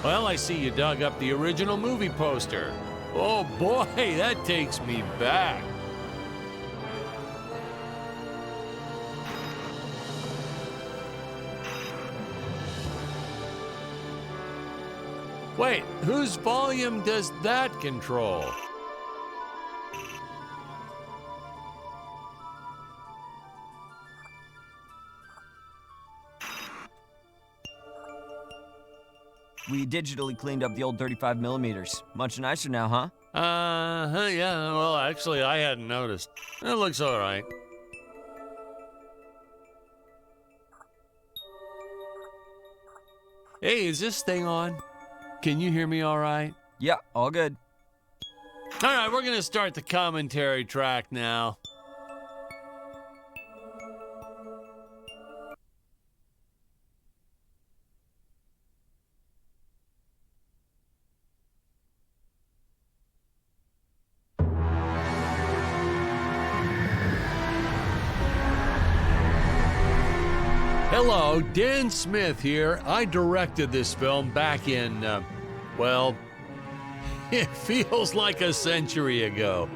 Well, I see you dug up the original movie poster. Oh boy, that takes me back. Wait, whose volume does that control? We digitally cleaned up the old 35 millimeters. Much nicer now, huh? Yeah, well, actually, I hadn't noticed. It looks all right. Hey, is this thing on? Can you hear me all right? Yeah, all good. All right, we're gonna start the commentary track now. Hello, Dan Smith here. I directed this film back in, well, it feels like a century ago.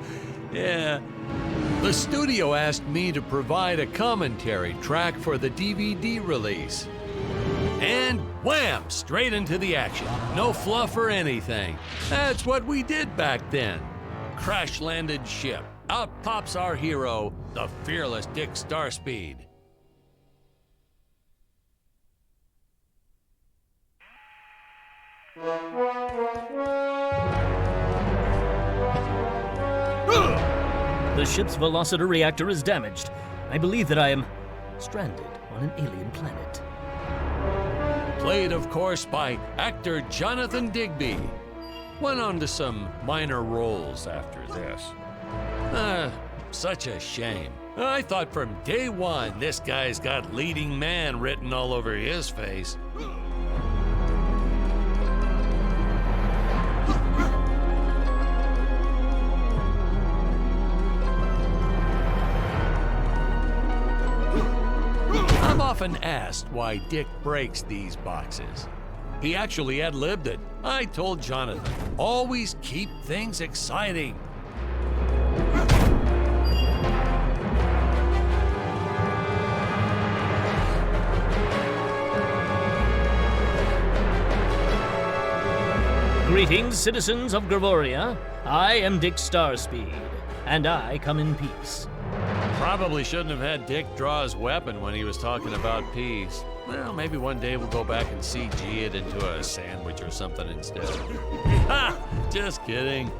Yeah. The studio asked me to provide a commentary track for the DVD release. And wham! Straight into the action. No fluff or anything. That's what we did back then. Crash-landed ship. Out pops our hero, the fearless Dick Starspeed. The ship's velocity reactor is damaged. I believe that I am stranded on an alien planet. Played, of course, by actor Jonathan Digby. Went on to some minor roles after this. Such a shame. I thought from day one this guy's got leading man written all over his face. I'm often asked why Dick breaks these boxes. He actually ad-libbed it. I told Jonathan, always keep things exciting. Greetings, citizens of Gravoria. I am Dick Starspeed, and I come in peace. Probably shouldn't have had Dick draw his weapon when he was talking about peace. Well, maybe one day we'll go back and CG it into a sandwich or something instead. Ha! Just kidding.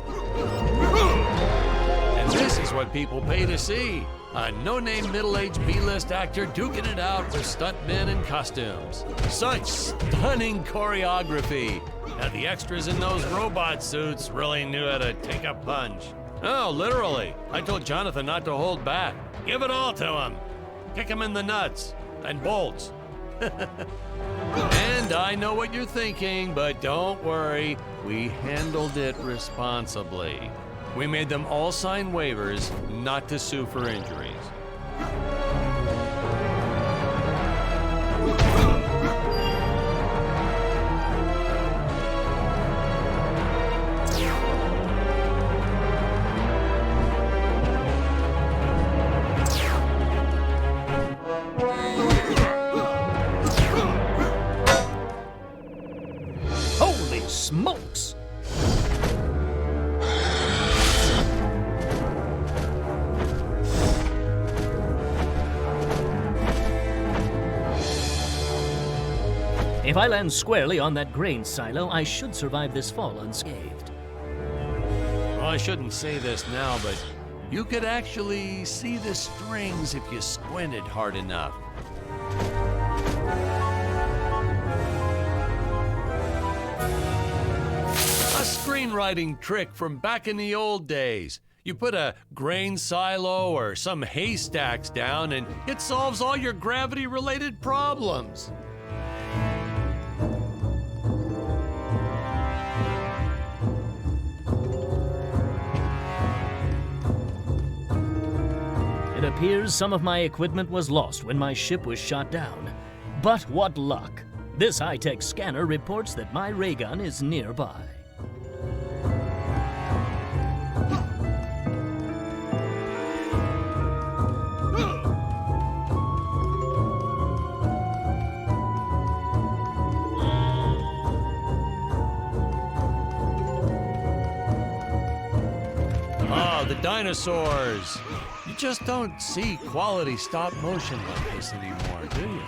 And this is what people pay to see. A no-name middle-aged B-list actor duking it out with stuntmen in costumes. Such stunning choreography. Now the extras in those robot suits really knew how to take a punch. Oh, literally. I told Jonathan not to hold back. Give it all to him. Kick him in the nuts and bolts. And I know what you're thinking, but don't worry. We handled it responsibly. We made them all sign waivers not to sue for injuries. Smokes! If I land squarely on that grain silo, I should survive this fall unscathed. Well, I shouldn't say this now, but you could actually see the strings if you squinted hard enough. Screenwriting trick from back in the old days. You put a grain silo or some haystacks down and it solves all your gravity-related problems. It appears some of my equipment was lost when my ship was shot down. But what luck! This high-tech scanner reports that my ray gun is nearby. Oh, the dinosaurs! You just don't see quality stop motion like this anymore, do you?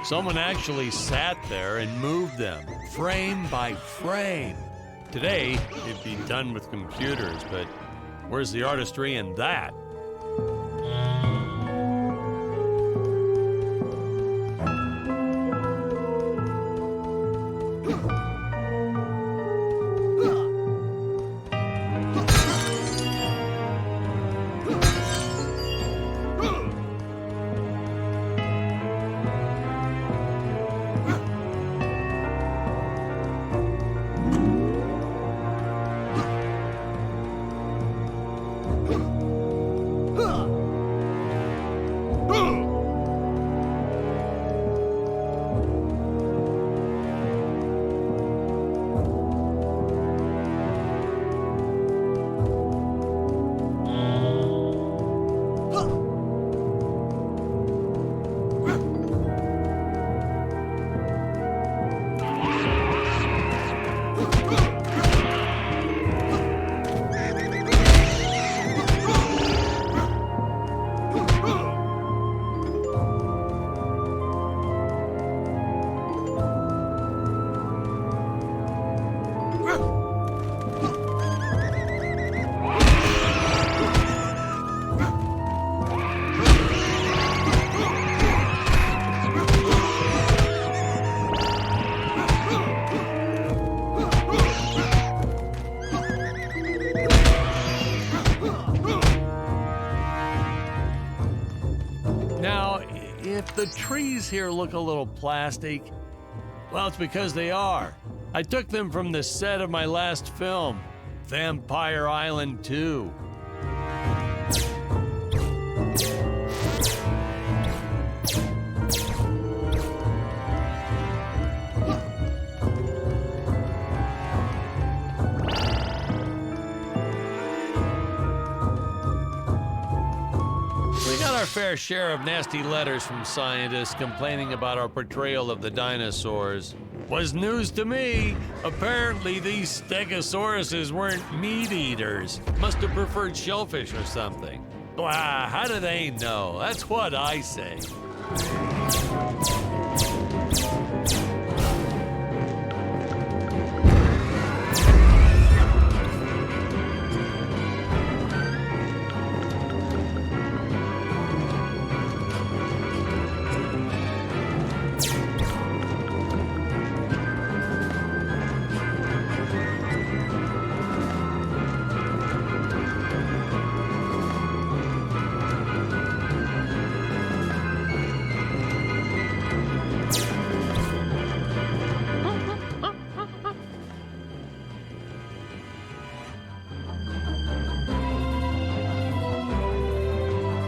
Someone actually sat there and moved them, frame by frame. Today, it'd be done with computers, but where's the artistry in that? Now, if the trees here look a little plastic, well, it's because they are. I took them from the set of my last film, Vampire Island 2. We got our fair share of nasty letters from scientists complaining about our portrayal of the dinosaurs. Was news to me. Apparently, these stegosauruses weren't meat eaters. Must have preferred shellfish or something. Wow, how do they know? That's what I say.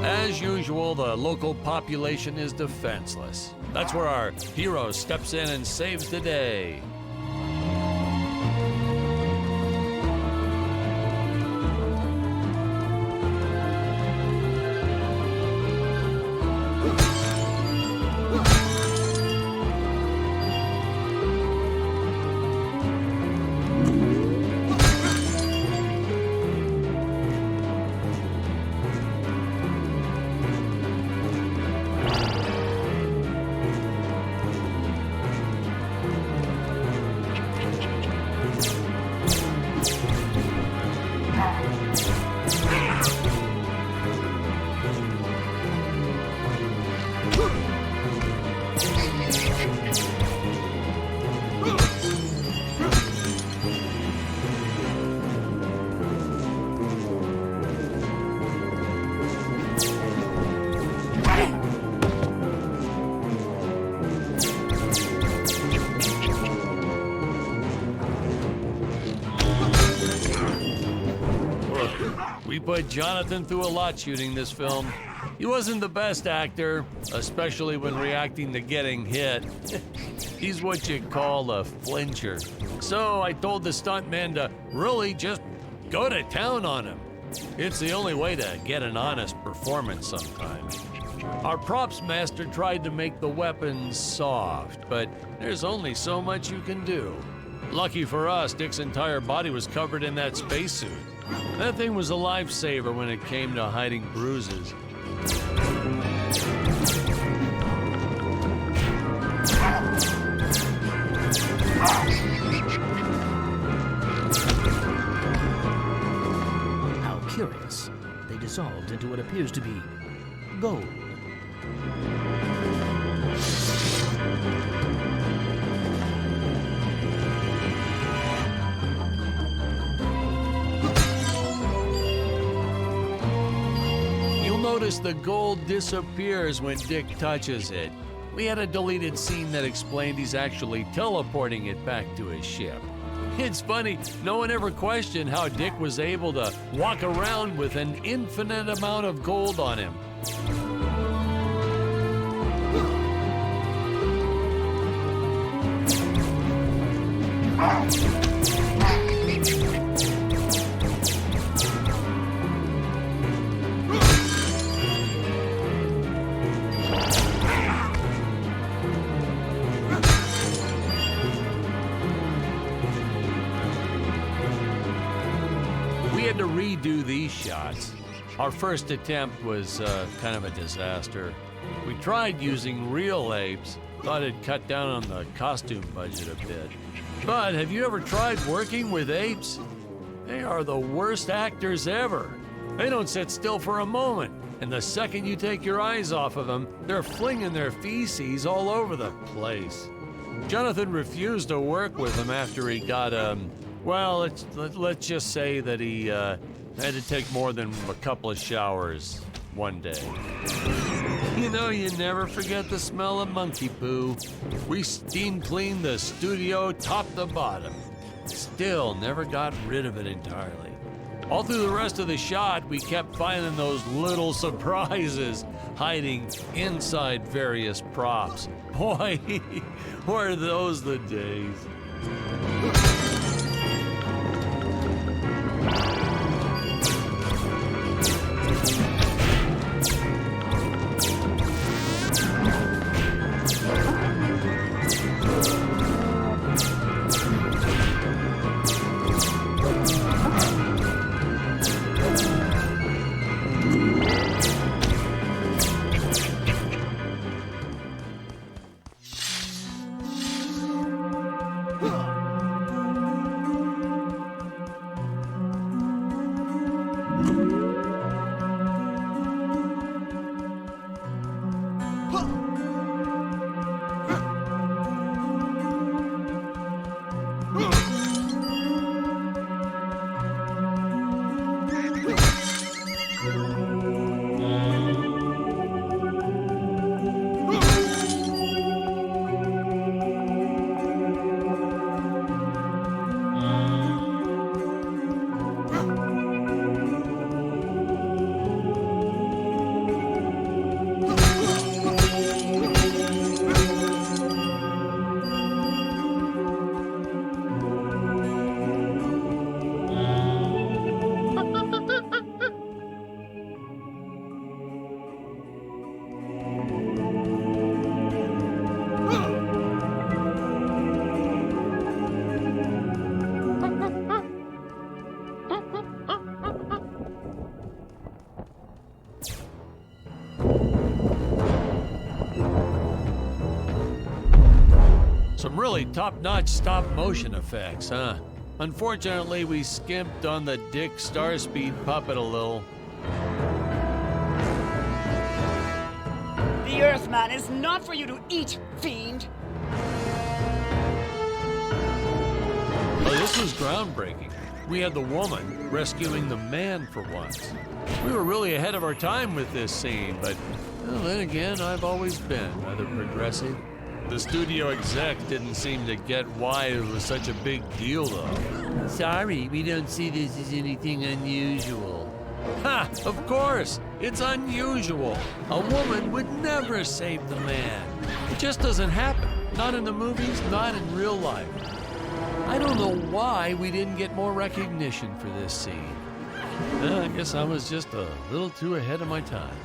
As usual, the local population is defenseless. That's where our hero steps in and saves the day. We put Jonathan through a lot shooting this film. He wasn't the best actor, especially when reacting to getting hit. He's what you call a flincher. So I told the stuntman to really just go to town on him. It's the only way to get an honest performance sometimes. Our props master tried to make the weapons soft, but there's only so much you can do. Lucky for us, Dick's entire body was covered in that spacesuit. That thing was a lifesaver when it came to hiding bruises. How curious. They dissolved into what appears to be gold. Notice the gold disappears when Dick touches it. We had a deleted scene that explained he's actually teleporting it back to his ship. It's funny, no one ever questioned how Dick was able to walk around with an infinite amount of gold on him. We had to redo these shots. Our first attempt was kind of a disaster. We tried using real apes, thought it'd cut down on the costume budget a bit. But have you ever tried working with apes? They are the worst actors ever. They don't sit still for a moment, and the second you take your eyes off of them, they're flinging their feces all over the place. Jonathan refused to work with them after he got, well, let's just say that he had to take more than a couple of showers one day. You know, you never forget the smell of monkey poo. We steam cleaned the studio top to bottom. Still never got rid of it entirely. All through the rest of the shot, we kept finding those little surprises hiding inside various props. Boy, were those the days. Some really top-notch stop-motion effects, huh? Unfortunately, we skimped on the Dick Starspeed puppet a little. The Earthman is not for you to eat, fiend! Oh, this was groundbreaking. We had the woman rescuing the man for once. We were really ahead of our time with this scene, but well, then again, I've always been rather progressive. The studio exec didn't seem to get why it was such a big deal, though. Sorry, we don't see this as anything unusual. Ha! Of course! It's unusual. A woman would never save the man. It just doesn't happen. Not in the movies, not in real life. I don't know why we didn't get more recognition for this scene. I guess I was just a little too ahead of my time.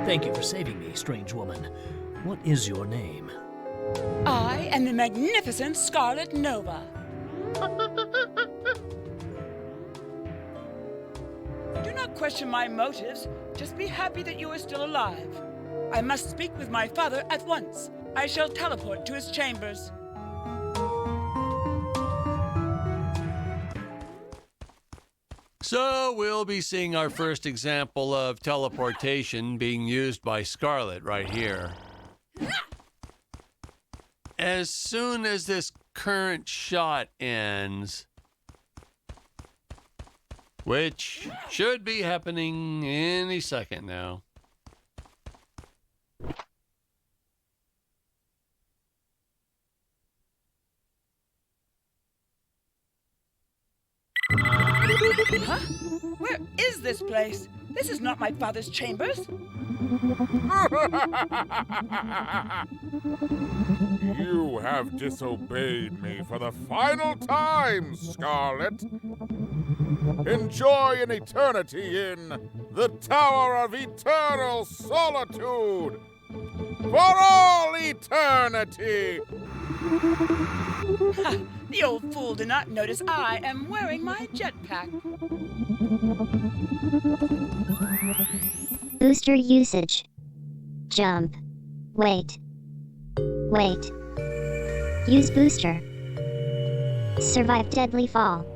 Thank you for saving me, strange woman. What is your name? I am the magnificent Scarlet Nova. Do not question my motives. Just be happy that you are still alive. I must speak with my father at once. I shall teleport to his chambers. So we'll be seeing our first example of teleportation being used by Scarlet right here. As soon as this current shot ends, which should be happening any second now. Huh? Where is this place? This is not my father's chambers. You have disobeyed me for the final time, Scarlet. Enjoy an eternity in the Tower of Eternal Solitude. For all eternity! The old fool did not notice I am wearing my jetpack. Booster usage. Jump. Wait. Wait. Use booster. Survive deadly fall.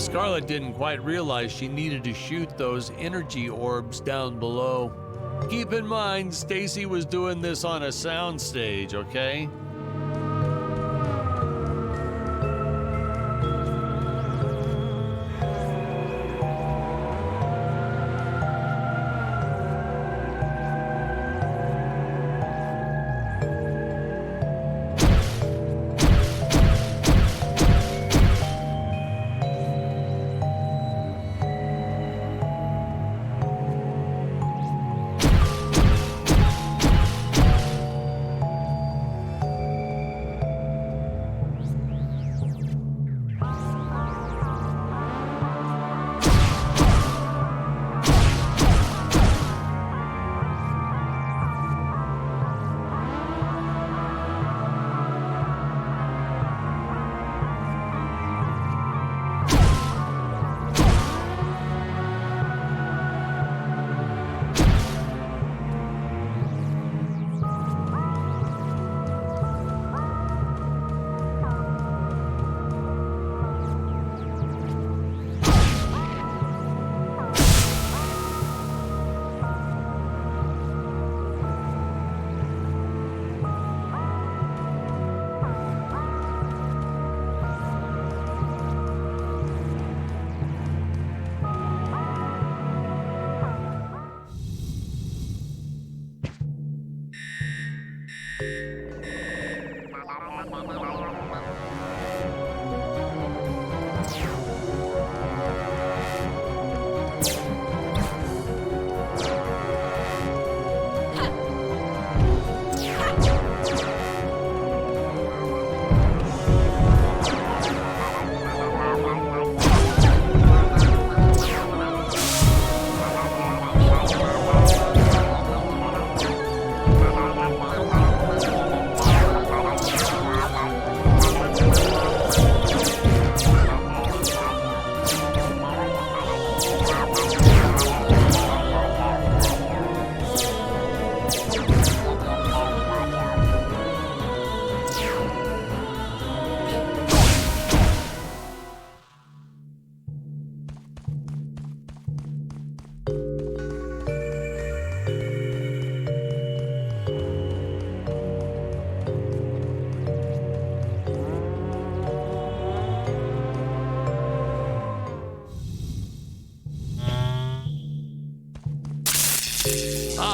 Scarlet didn't quite realize she needed to shoot those energy orbs down below. Keep in mind, Stacy was doing this on a soundstage, okay?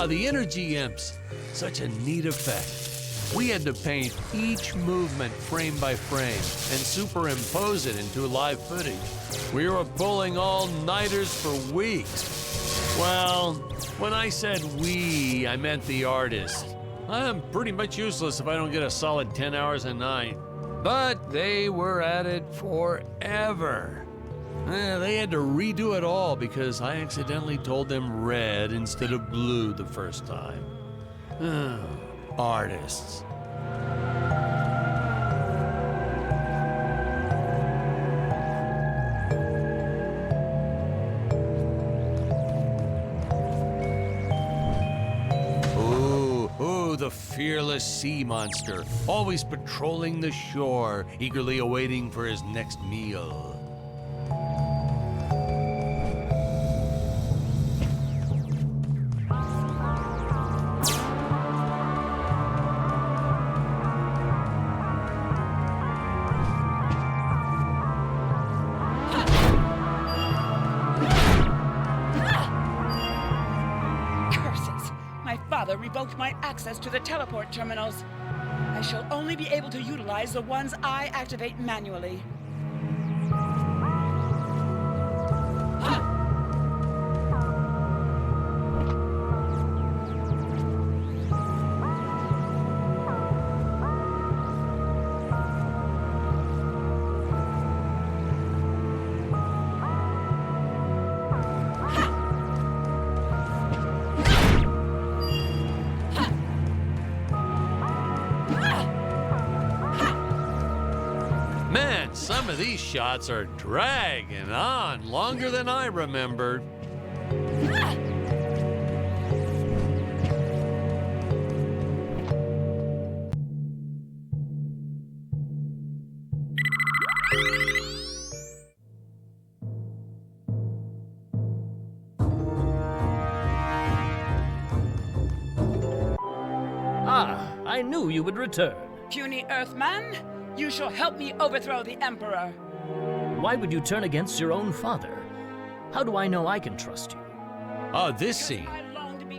the energy imps. Such a neat effect. We had to paint each movement frame by frame and superimpose it into live footage. We were pulling all-nighters for weeks. Well, when I said we, I meant the artists. I'm pretty much useless if I don't get a solid 10 hours a night. But they were at it forever. They had to redo it all because I accidentally told them red instead of blue the first time. Artists. The fearless sea monster, always patrolling the shore, eagerly awaiting for his next meal. Father revoked my access to the teleport terminals. I shall only be able to utilize the ones I activate manually. Some of these shots are dragging on longer than I remembered. Ah, I knew you would return. Puny Earthman, you shall help me overthrow the Emperor. Why would you turn against your own father? How do I know I can trust you? This scene.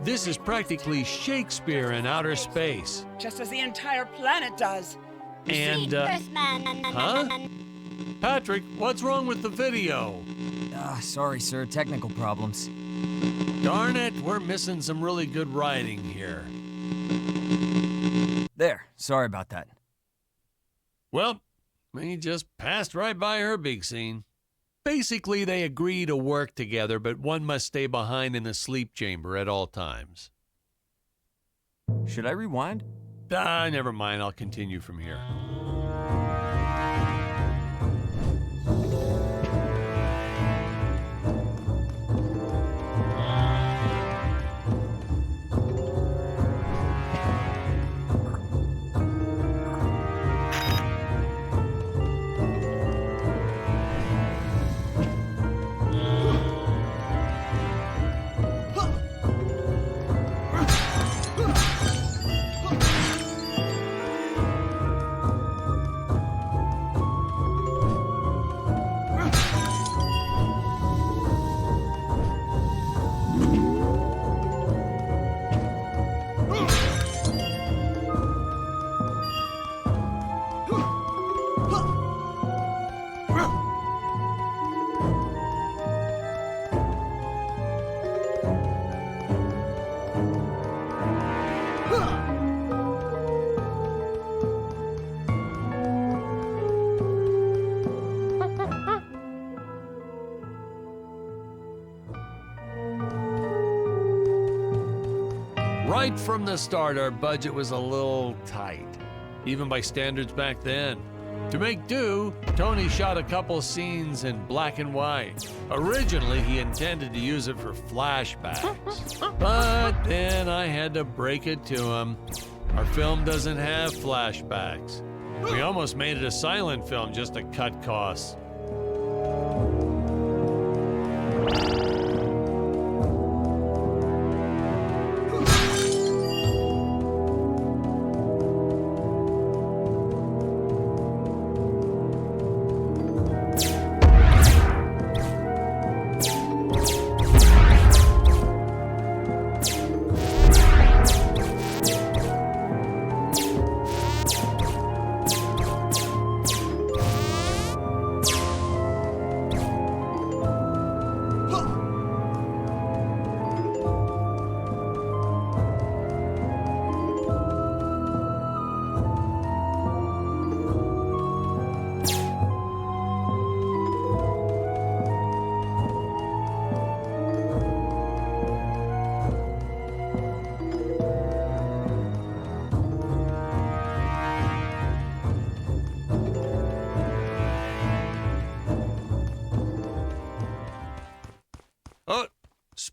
This is practically Shakespeare in outer space. Just as the entire planet does. And, huh? Patrick, what's wrong with the video? Sorry, sir. Technical problems. Darn it, we're missing some really good writing here. There. Sorry about that. Well, we just passed right by her big scene. Basically, they agree to work together, but one must stay behind in the sleep chamber at all times. Should I rewind? Never mind. I'll continue from here. Right from the start, our budget was a little tight, even by standards back then. To make do, Tony shot a couple scenes in black and white. Originally, he intended to use it for flashbacks. But then I had to break it to him. Our film doesn't have flashbacks. We almost made it a silent film just to cut costs.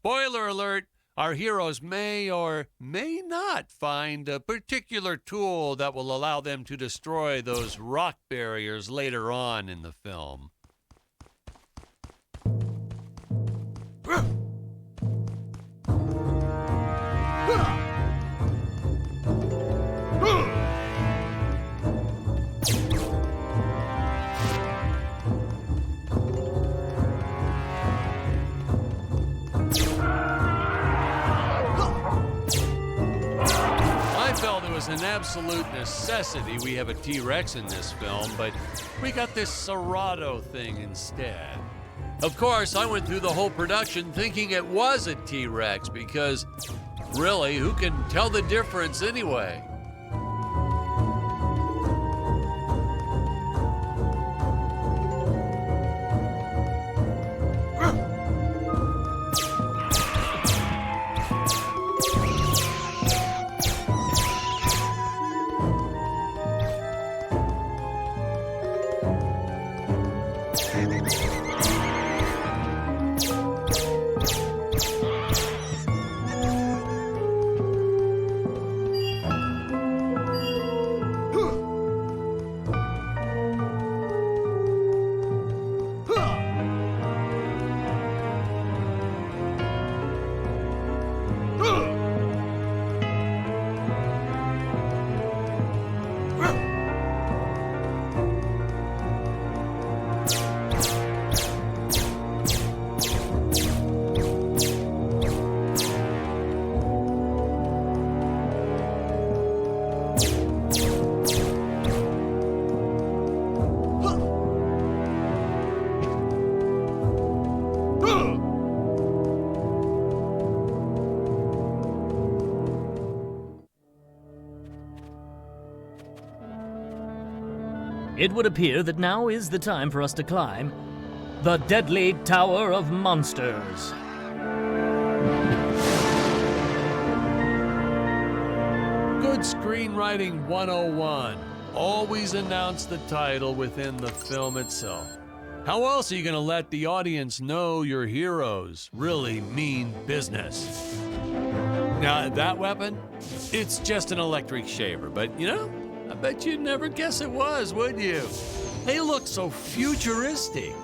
Spoiler alert, our heroes may or may not find a particular tool that will allow them to destroy those rock barriers later on in the film. An absolute necessity we have a T-Rex in this film, but we got this Serato thing instead. Of course, I went through the whole production thinking it was a T-Rex because, really, who can tell the difference anyway? It would appear that now is the time for us to climb the Deadly Tower of Monsters. Good screenwriting 101. Always announce the title within the film itself. How else are you going to let the audience know your heroes really mean business? Now, that weapon, it's just an electric shaver, but you know, I bet you'd never guess it was, would you? They look so futuristic.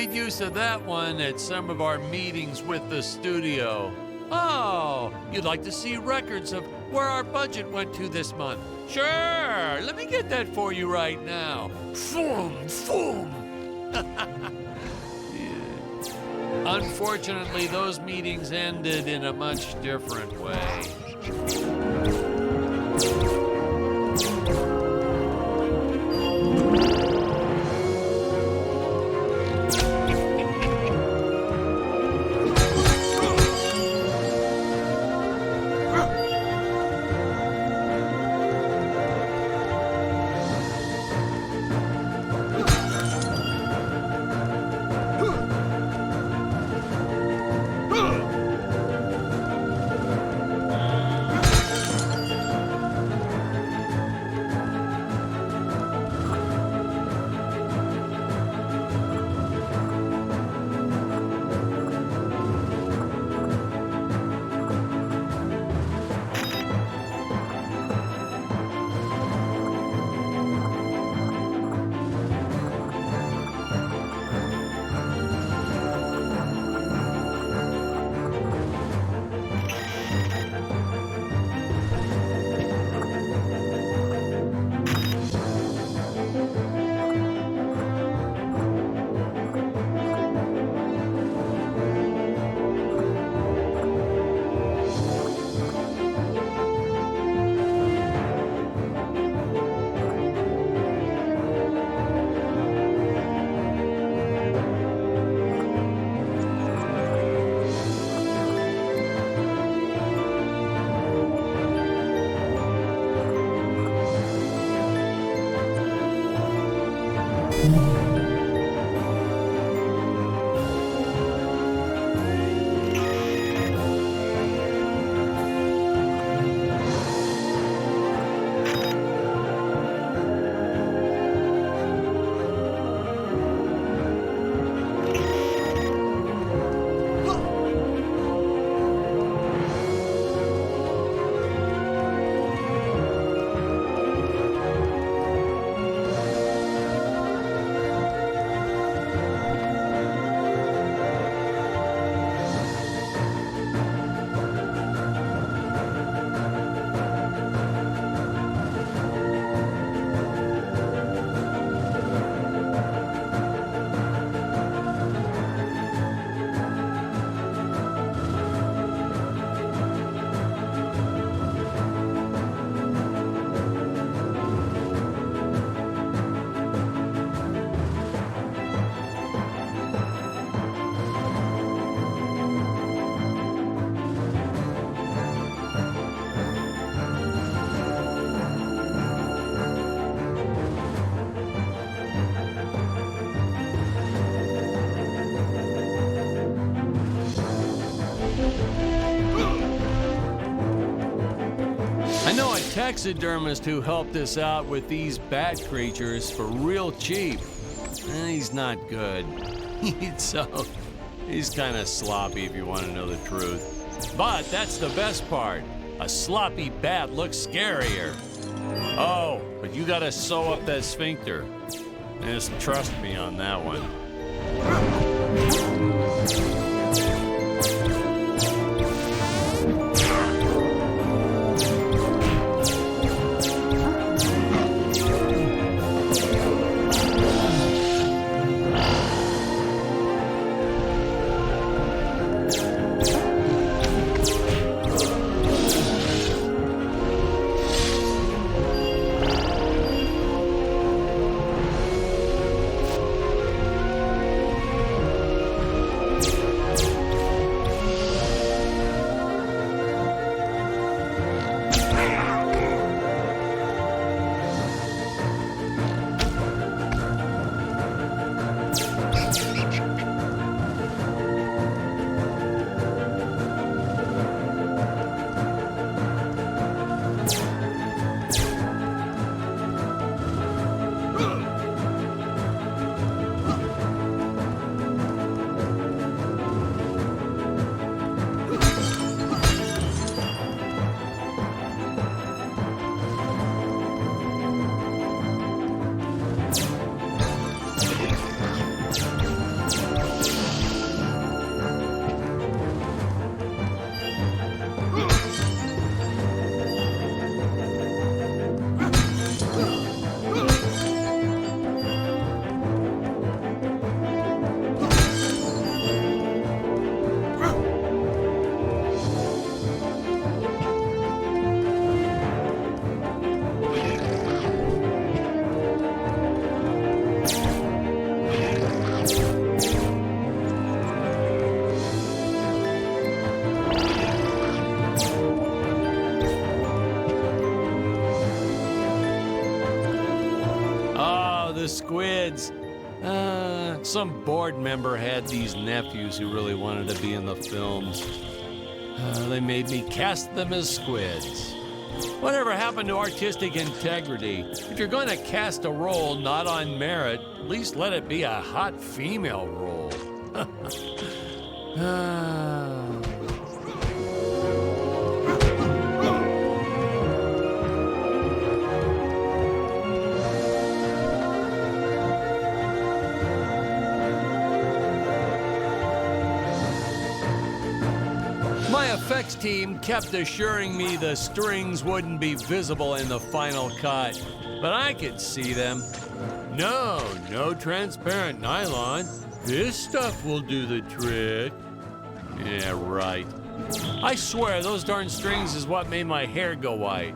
made use of that one at some of our meetings with the studio. Oh, you'd like to see records of where our budget went to this month? Sure, let me get that for you right now. Boom, boom. Yeah. Unfortunately, those meetings ended in a much different way. I know a taxidermist who helped us out with these bat creatures for real cheap. He's not good. He's kind of sloppy if you want to know the truth. But that's the best part. A sloppy bat looks scarier. Oh, but you gotta sew up that sphincter. Just trust me on that one. squids. Some board member had these nephews who really wanted to be in the film. They made me cast them as squids. Whatever happened to artistic integrity? If you're going to cast a role not on merit, at least let it be a hot female role. My effects team kept assuring me the strings wouldn't be visible in the final cut, but I could see them. No transparent nylon. This stuff will do the trick. Yeah, right. I swear, those darn strings is what made my hair go white.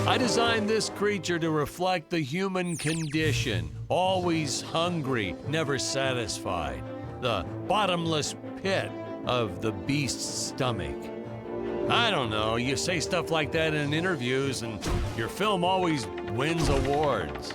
I designed this creature to reflect the human condition. Always hungry, never satisfied. The bottomless pit of the beast's stomach. I don't know, you say stuff like that in interviews and your film always wins awards.